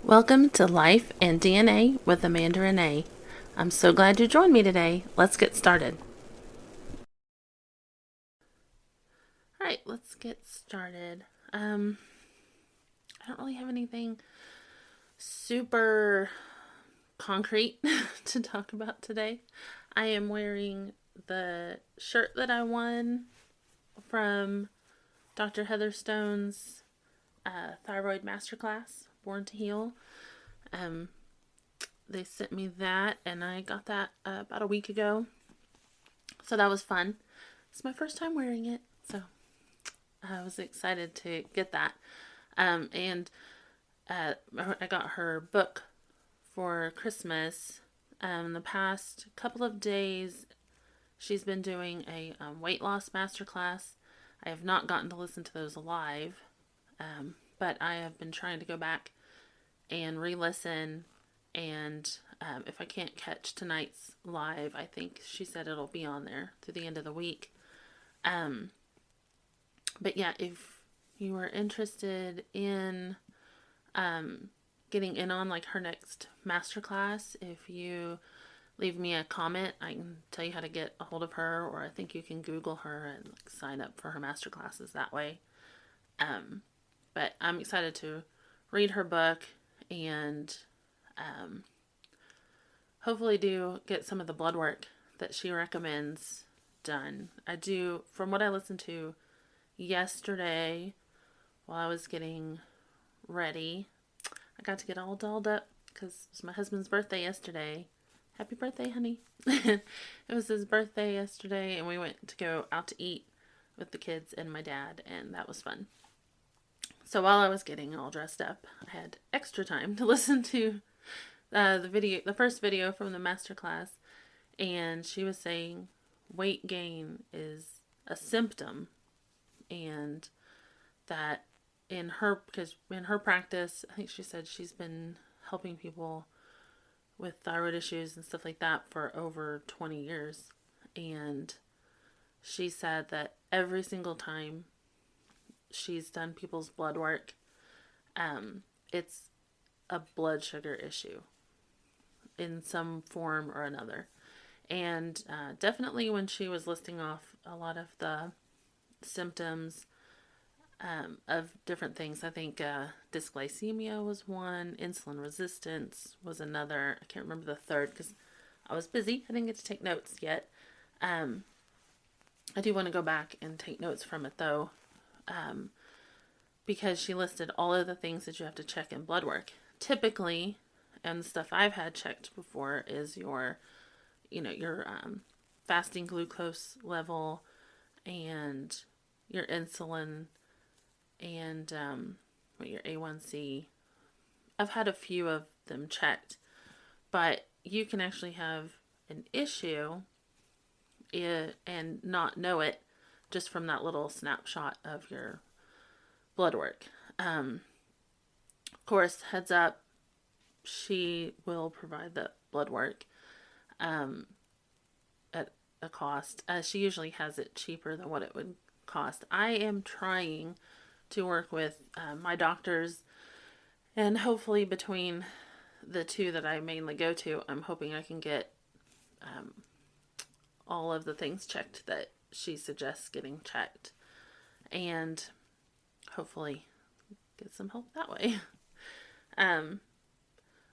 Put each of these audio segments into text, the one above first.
Welcome to Life and DNA with Amanda Renee. I'm so glad you joined me today. Let's get started. All right, let's get started. I don't really have anything super concrete to talk about today. I am wearing the shirt that I won from Dr. Heather Stone's Thyroid Masterclass, Born to Heal. They sent me that, and I got that about a week ago. So that was fun. It's my first time wearing it, so I was excited to get that. And I got her book for Christmas. The past couple of days, she's been doing a weight loss masterclass. I have not gotten to listen to those live, but I have been trying to go back and re-listen. And if I can't catch tonight's live, I think she said it'll be on there through the end of the week. But yeah, if you are interested in getting in on like her next masterclass, if you leave me a comment, I can tell you how to get a hold of her, or I think you can Google her and like sign up for her masterclasses that way. But I'm excited to read her book and hopefully do get some of the blood work that she recommends done. I do, from what I listened to yesterday while I was getting ready, I got to get all dolled up because it was my husband's birthday yesterday. Happy birthday, honey. It was his birthday yesterday, and we went to go out to eat with the kids and my dad, and that was fun. So while I was getting all dressed up, I had extra time to listen to the first video from the masterclass, and she was saying weight gain is a symptom, and that because in her practice, I think she said she's been helping people with thyroid issues and stuff like that for over 20 years. And she said that every single time she's done people's blood work, it's a blood sugar issue in some form or another. And definitely when she was listing off a lot of the symptoms of different things, I think dysglycemia was one, insulin resistance was another. I can't remember the third because I was busy. I didn't get to take notes yet. I do want to go back and take notes from it though, because she listed all of the things that you have to check in blood work. Typically, and the stuff I've had checked before is your fasting glucose level and your insulin and your A1C. I've had a few of them checked, but you can actually have an issue and not know it just from that little snapshot of your blood work. Of course, heads up, she will provide the blood work at a cost. She usually has it cheaper than what it would cost. I am trying to work with my doctors, and hopefully between the two that I mainly go to, I'm hoping I can get all of the things checked that she suggests getting checked, and hopefully get some help that way.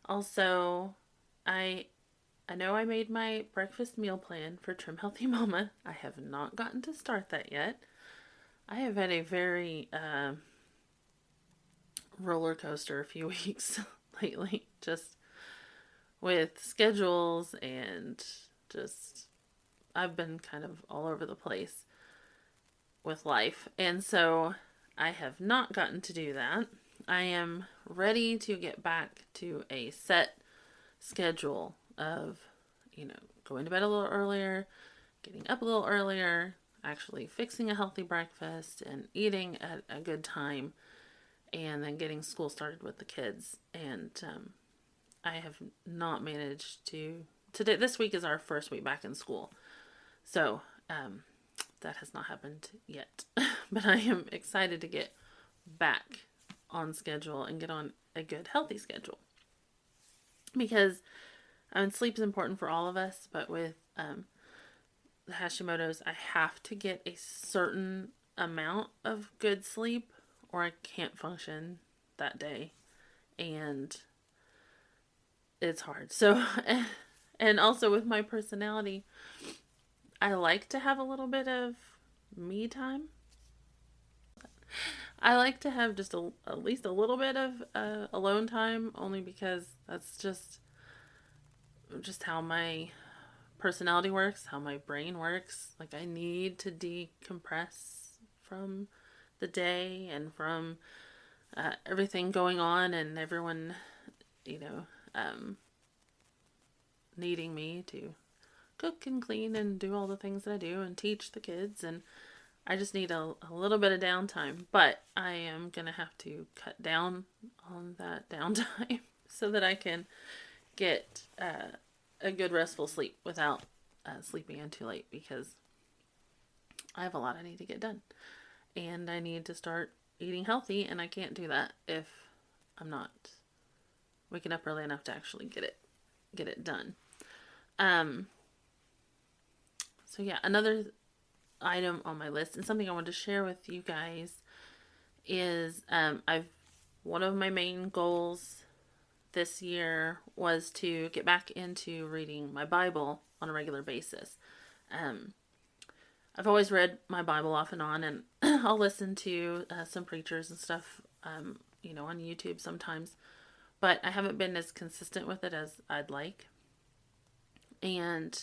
Also, I know I made my breakfast meal plan for Trim Healthy Mama. I have not gotten to start that yet. I have had a very roller coaster few weeks lately, just with schedules and just I've been kind of all over the place with life. And so I have not gotten to do that. I am ready to get back to a set schedule of, going to bed a little earlier, getting up a little earlier, actually fixing a healthy breakfast and eating at a good time, and then getting school started with the kids. And I have not managed to. Today, this week is our first week back in school. So that has not happened yet. But I am excited to get back on schedule and get on a good, healthy schedule. Because, sleep is important for all of us, but with the Hashimoto's, I have to get a certain amount of good sleep or I can't function that day. And it's hard. So, and also with my personality, I like to have a little bit of me time. I like to have just at least a little bit of alone time, only because that's just how my personality works, how my brain works. Like, I need to decompress from the day and from everything going on and everyone, needing me to cook and clean and do all the things that I do and teach the kids. And I just need a little bit of downtime, but I am going to have to cut down on that downtime so that I can get a good restful sleep without sleeping in too late, because I have a lot I need to get done. And I need to start eating healthy, and I can't do that if I'm not waking up early enough to actually get it done. So yeah, another item on my list and something I wanted to share with you guys is one of my main goals this year was to get back into reading my Bible on a regular basis. I've always read my Bible off and on, and I'll listen to some preachers and stuff, on YouTube sometimes, but I haven't been as consistent with it as I'd like. And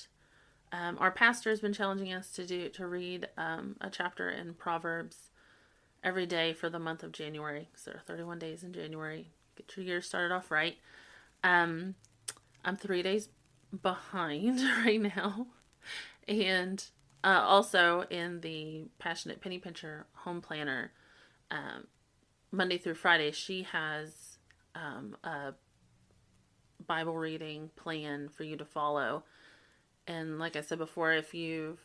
our pastor has been challenging us to read a chapter in Proverbs every day for the month of January. So there are 31 days in January. Get your year started off right. I'm 3 days behind right now. And also in the Passionate Penny Pincher Home Planner, Monday through Friday, she has a Bible reading plan for you to follow. And like I said before, if you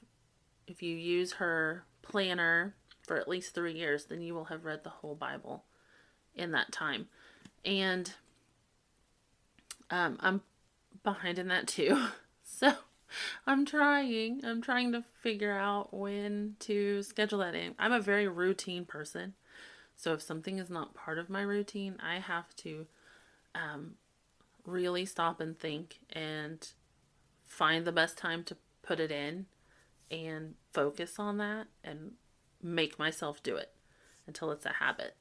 use her planner for at least 3 years, then you will have read the whole Bible in that time. And I'm behind in that too. So I'm trying to figure out when to schedule that in. I'm a very routine person. So if something is not part of my routine, I have to really stop and think and find the best time to put it in and focus on that and make myself do it until it's a habit.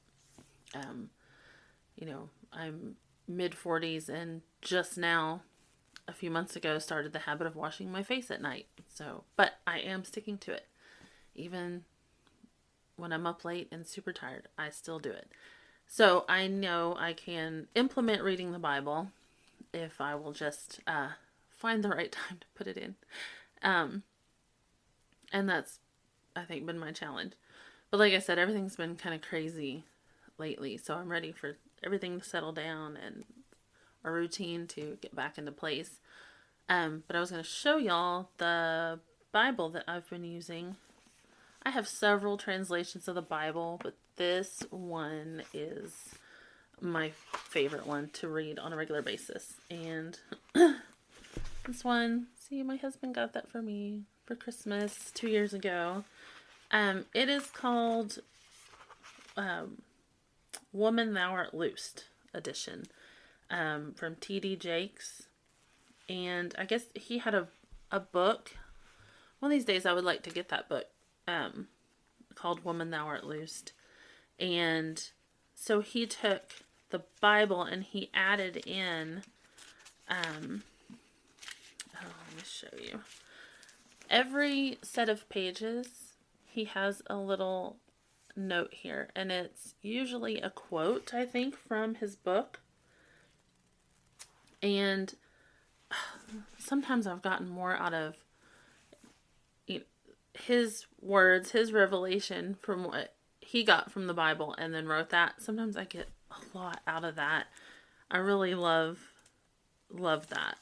I'm mid-40s and just now, a few months ago, started the habit of washing my face at night. So, but I am sticking to it. Even when I'm up late and super tired, I still do it. So I know I can implement reading the Bible if I will just find the right time to put it in. And that's, I think, been my challenge. But like I said, everything's been kind of crazy lately. So I'm ready for everything to settle down and a routine to get back into place. But I was going to show y'all the Bible that I've been using. I have several translations of the Bible, but this one is my favorite one to read on a regular basis. And this one, see, my husband got that for me for Christmas 2 years ago. It is called Woman Thou Art Loosed edition, from T.D. Jakes. And I guess he had a book. One of these days I would like to get that book, called Woman Thou Art Loosed. And so he took the Bible and he added in, let me show you. Every set of pages, he has a little note here, and it's usually a quote, I think, from his book. And sometimes I've gotten more out of his words, his revelation from what he got from the Bible and then wrote that. Sometimes I get a lot out of that. I really love that.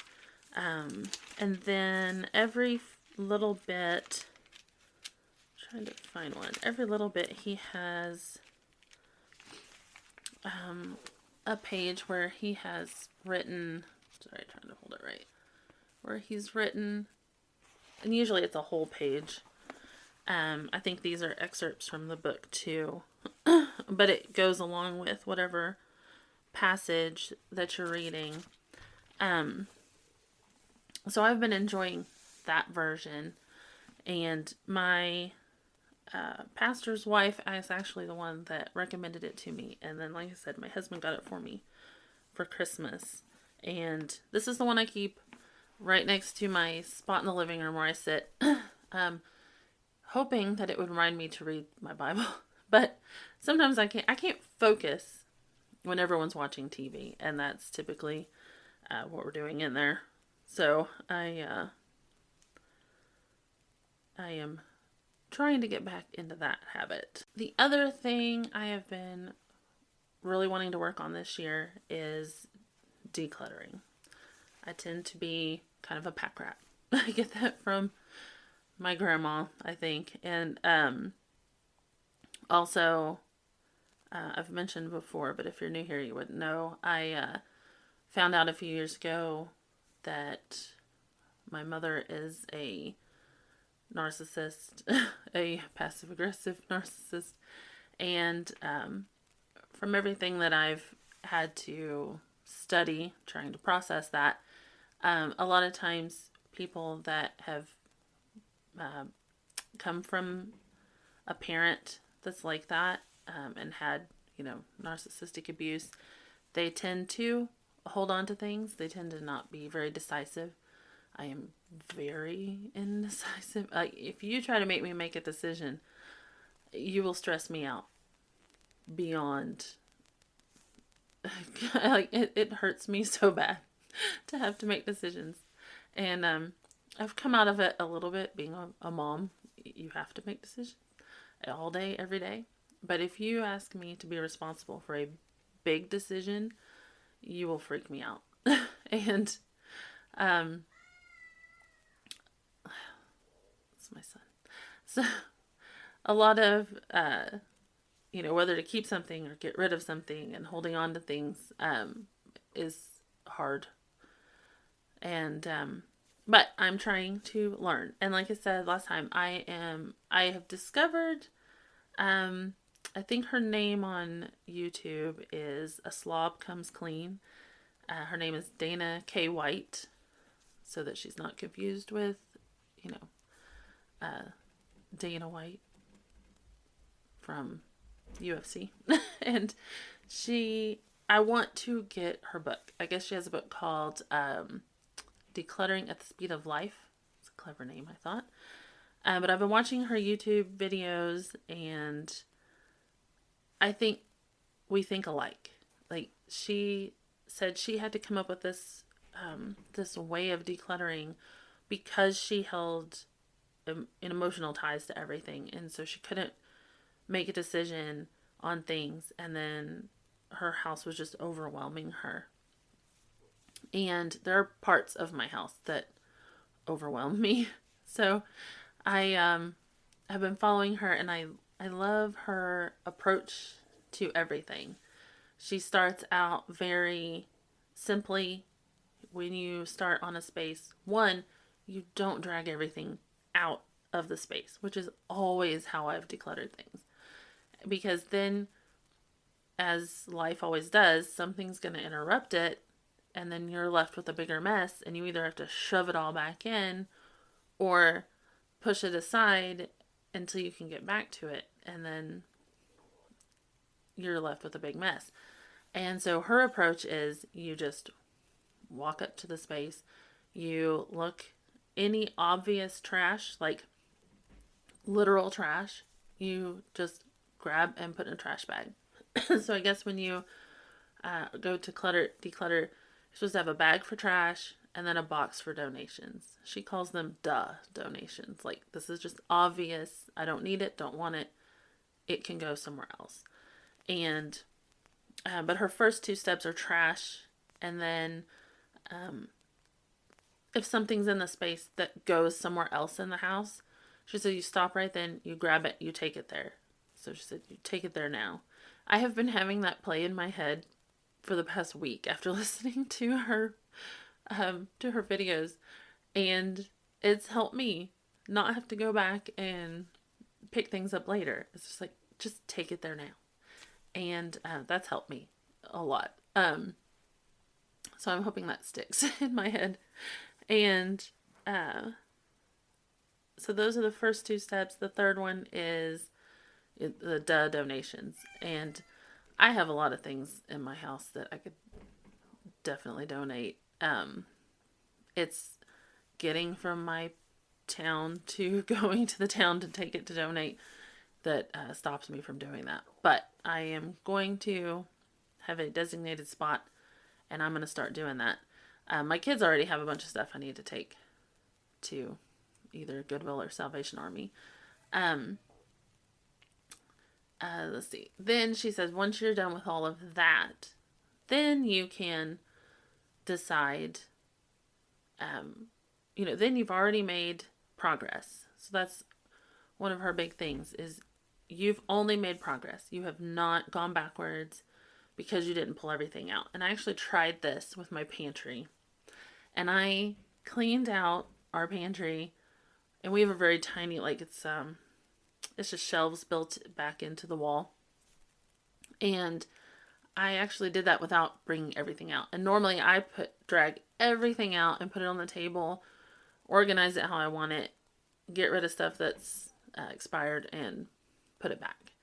And then every little bit, trying to find one. Every little bit he has a page where he has written, sorry, trying to hold it right, where he's written, and usually it's a whole page. I think these are excerpts from the book too, but it goes along with whatever passage that you're reading. So I've been enjoying that version, and my pastor's wife is actually the one that recommended it to me. And then, like I said, my husband got it for me for Christmas. And this is the one I keep right next to my spot in the living room where I sit, hoping that it would remind me to read my Bible. But sometimes I can't focus when everyone's watching TV, and that's typically what we're doing in there. So I am trying to get back into that habit. The other thing I have been really wanting to work on this year is decluttering. I tend to be kind of a pack rat. I get that from my grandma, I think. And also, I've mentioned before, but if you're new here, you wouldn't know. I found out a few years ago that my mother is a narcissist, a passive-aggressive narcissist. And from everything that I've had to study, trying to process that, a lot of times people that have come from a parent that's like that and had, narcissistic abuse, they tend to hold on to things. They tend to not be very decisive. I am very indecisive. Like, if you try to make me make a decision, you will stress me out beyond. Like, it hurts me so bad to have to make decisions. And I've come out of it a little bit being a mom. You have to make decisions all day, every day. But if you ask me to be responsible for a big decision, you will freak me out. And it's my son. So a lot of whether to keep something or get rid of something and holding on to things is hard. And but I'm trying to learn. And like I said last time, I have discovered I think her name on YouTube is A Slob Comes Clean. Her name is Dana K. White, so that she's not confused with, Dana White from UFC. And I want to get her book. I guess she has a book called Decluttering at the Speed of Life. It's a clever name, I thought. But I've been watching her YouTube videos, and I think we think alike. Like, she said she had to come up with this way of decluttering because she held an emotional ties to everything, and so she couldn't make a decision on things, and then her house was just overwhelming her. And there are parts of my house that overwhelm me. So I have been following her, and I love her approach to everything. She starts out very simply. When you start on a space, one, you don't drag everything out of the space, which is always how I've decluttered things. Because then, as life always does, something's going to interrupt it, and then you're left with a bigger mess, and you either have to shove it all back in or push it aside until you can get back to it, and then you're left with a big mess. And so her approach is, you just walk up to the space, you look, any obvious trash, like literal trash, you just grab and put in a trash bag. So I guess when you go to declutter, you're supposed to have a bag for trash and then a box for donations. She calls them donations. Like, this is just obvious. I don't need it, don't want it. It can go somewhere else. And but her first two steps are trash, and then if something's in the space that goes somewhere else in the house, she said you stop right then, you grab it, you take it there. So she said, you take it there now. I have been having that play in my head for the past week after listening to her videos, and it's helped me not have to go back and pick things up later. It's just like, just take it there now. And that's helped me a lot. So I'm hoping that sticks in my head. And so those are the first two steps. The third one is the donations. And I have a lot of things in my house that I could definitely donate. It's getting from my town to going to the town to take it to donate that stops me from doing that. But I am going to have a designated spot, and I'm going to start doing that. My kids already have a bunch of stuff I need to take to either Goodwill or Salvation Army. Let's see. Then she says, once you're done with all of that, then you can decide, then you've already made progress. So that's one of her big things, is you've only made progress. You have not gone backwards because you didn't pull everything out. And I actually tried this with my pantry. And I cleaned out our pantry, and we have a very tiny, it's just shelves built back into the wall. And I actually did that without bringing everything out. And normally I drag everything out and put it on the table, organize it how I want it, get rid of stuff that's expired, and put it back.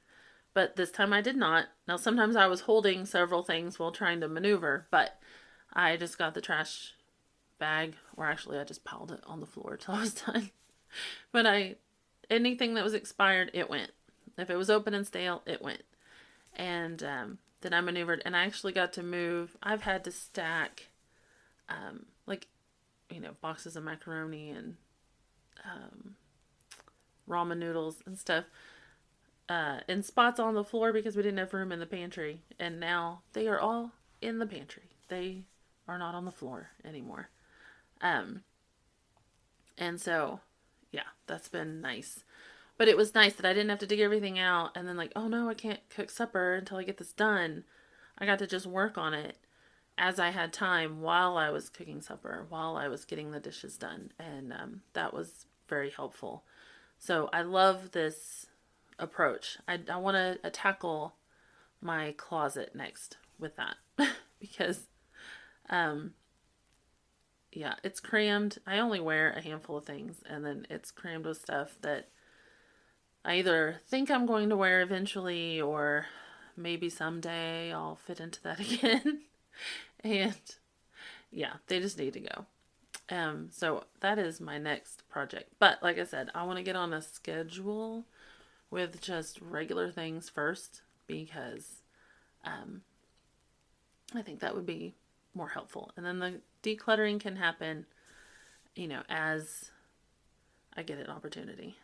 But this time I did not. Now, sometimes I was holding several things while trying to maneuver, but I just got the trash bag, or actually I just piled it on the floor till I was done. But anything that was expired, it went. If it was open and stale, it went. And then I maneuvered, and I actually got to move. I've had to stack, boxes of macaroni and ramen noodles and stuff in spots on the floor because we didn't have room in the pantry. And now they are all in the pantry. They are not on the floor anymore. And so, yeah, that's been nice. But it was nice that I didn't have to dig everything out and then oh no, I can't cook supper until I get this done. I got to just work on it as I had time while I was cooking supper, while I was getting the dishes done. And that was very helpful. So I love this approach. I want to tackle my closet next with that because, it's crammed. I only wear a handful of things, and then it's crammed with stuff that I either think I'm going to wear eventually, or maybe someday I'll fit into that again. And yeah, they just need to go. So that is my next project. But like I said, I want to get on a schedule with just regular things first, because I think that would be more helpful. And then the decluttering can happen, as I get an opportunity.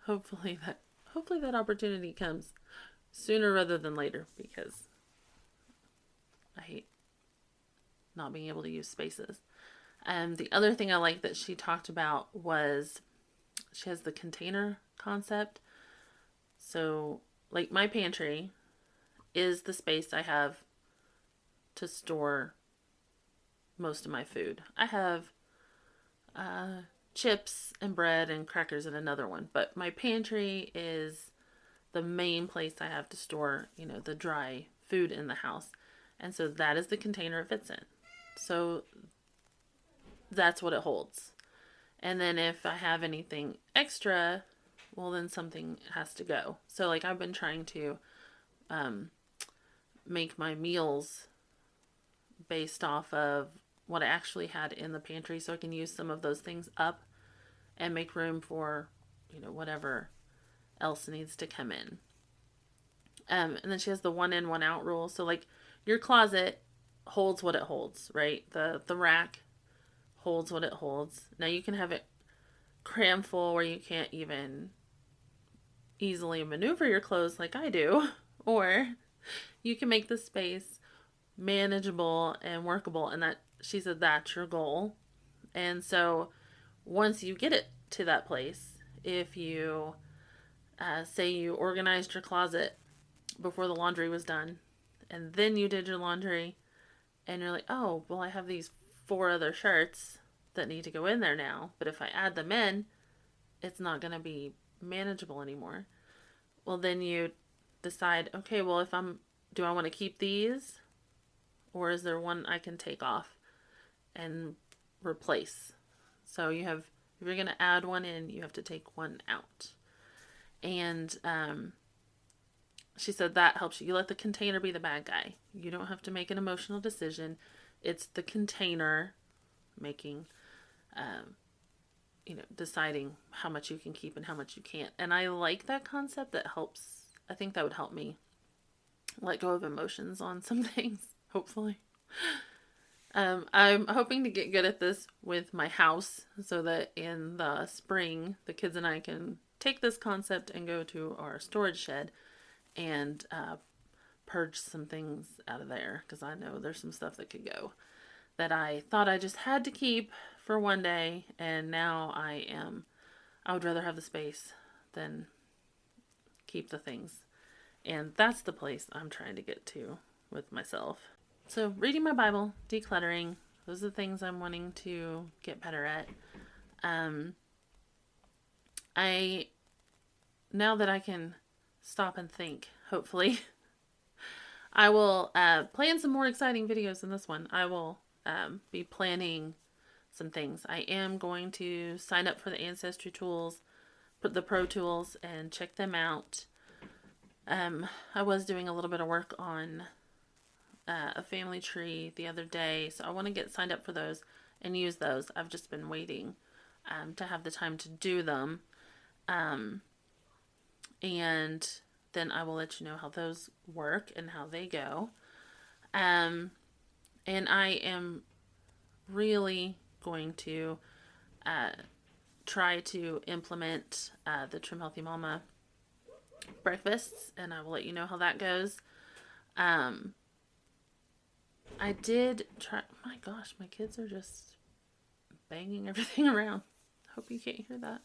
Hopefully that opportunity comes sooner rather than later, because I hate not being able to use spaces. And the other thing I like that she talked about was she has the container concept. So, my pantry is the space I have to store most of my food. I have chips and bread and crackers in another one, but my pantry is the main place I have to store, the dry food in the house. And so that is the container it fits in. So that's what it holds. And then if I have anything extra, well, then something has to go. So I've been trying to make my meals based off of what I actually had in the pantry, so I can use some of those things up and make room for, whatever else needs to come in. And then she has the 1 in, 1 out rule. So your closet holds what it holds, right? The rack holds what it holds. Now you can have it cram full where you can't even easily maneuver your clothes like I do, or you can make the space manageable and workable, and that she said that's your goal. And so once you get it to that place, if you say you organized your closet before the laundry was done. And then you did your laundry and you're like, oh, well, I have these 4 other shirts that need to go in there now. But if I add them in, it's not going to be manageable anymore. Well, then you decide, okay, well, do I want to keep these? Or is there one I can take off and replace? So if you're going to add one in, you have to take one out. And she said that helps you. You let the container be the bad guy. You don't have to make an emotional decision. It's the container making, deciding how much you can keep and how much you can't. And I like that concept. That helps. I think that would help me let go of emotions on some things, hopefully. I'm hoping to get good at this with my house so that in the spring, the kids and I can take this concept and go to our storage shed and purge some things out of there, because I know there's some stuff that could go that I thought I just had to keep for one day, and now I would rather have the space than keep the things. And that's the place I'm trying to get to with myself. So reading my Bible, decluttering, those are the things I'm wanting to get better at. Now that I can stop and think, hopefully, I will plan some more exciting videos than this one. I will be planning some things. I am going to sign up for the Ancestry tools, the Pro tools, and check them out. I was doing a little bit of work on a family tree the other day, so I want to get signed up for those and use those. I've just been waiting to have the time to do them. And then I will let you know how those work and how they go. And I am really going to try to implement the Trim Healthy Mama breakfasts, and I will let you know how that goes. I did try. My gosh, my kids are just banging everything around. Hope you can't hear that.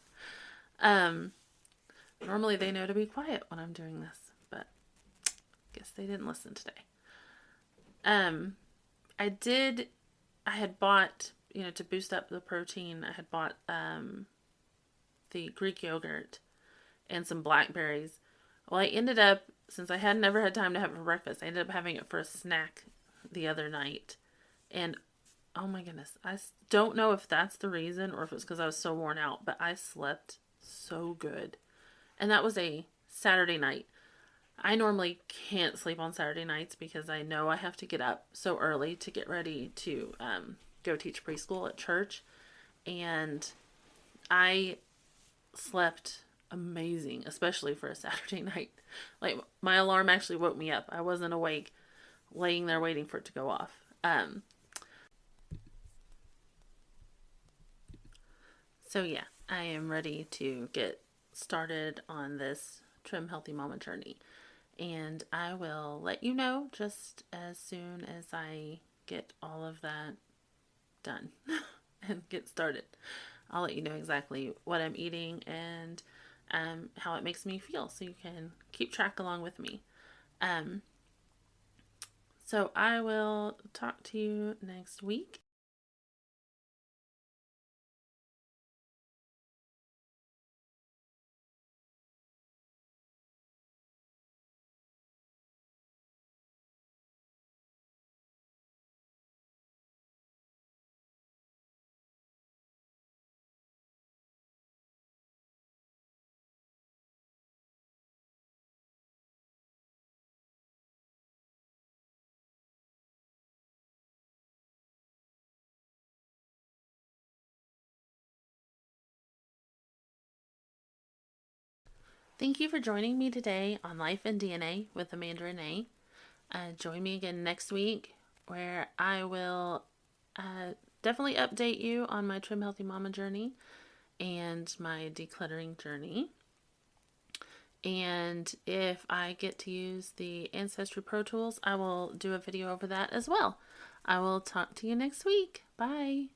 Normally they know to be quiet when I'm doing this, but I guess they didn't listen today. I had bought, to boost up the protein, I had bought the Greek yogurt and some blackberries. Well, I ended up, since I had never had time to have it for breakfast, I ended up having it for a snack the other night. And oh my goodness, I don't know if that's the reason or if it's because I was so worn out, but I slept so good. And that was a Saturday night. I normally can't sleep on Saturday nights because I know I have to get up so early to get ready to go teach preschool at church. And I slept amazing, especially for a Saturday night. Like, my alarm actually woke me up. I wasn't awake, laying there waiting for it to go off. So yeah, I am ready to get started on this Trim Healthy Mama journey. And I will let you know just as soon as I get all of that done and get started. I'll let you know exactly what I'm eating and how it makes me feel, so you can keep track along with me. So I will talk to you next week. Thank you for joining me today on Life and DNA with Amanda Renee. Join me again next week, where I will definitely update you on my Trim Healthy Mama journey and my decluttering journey. And if I get to use the Ancestry Pro Tools, I will do a video over that as well. I will talk to you next week. Bye.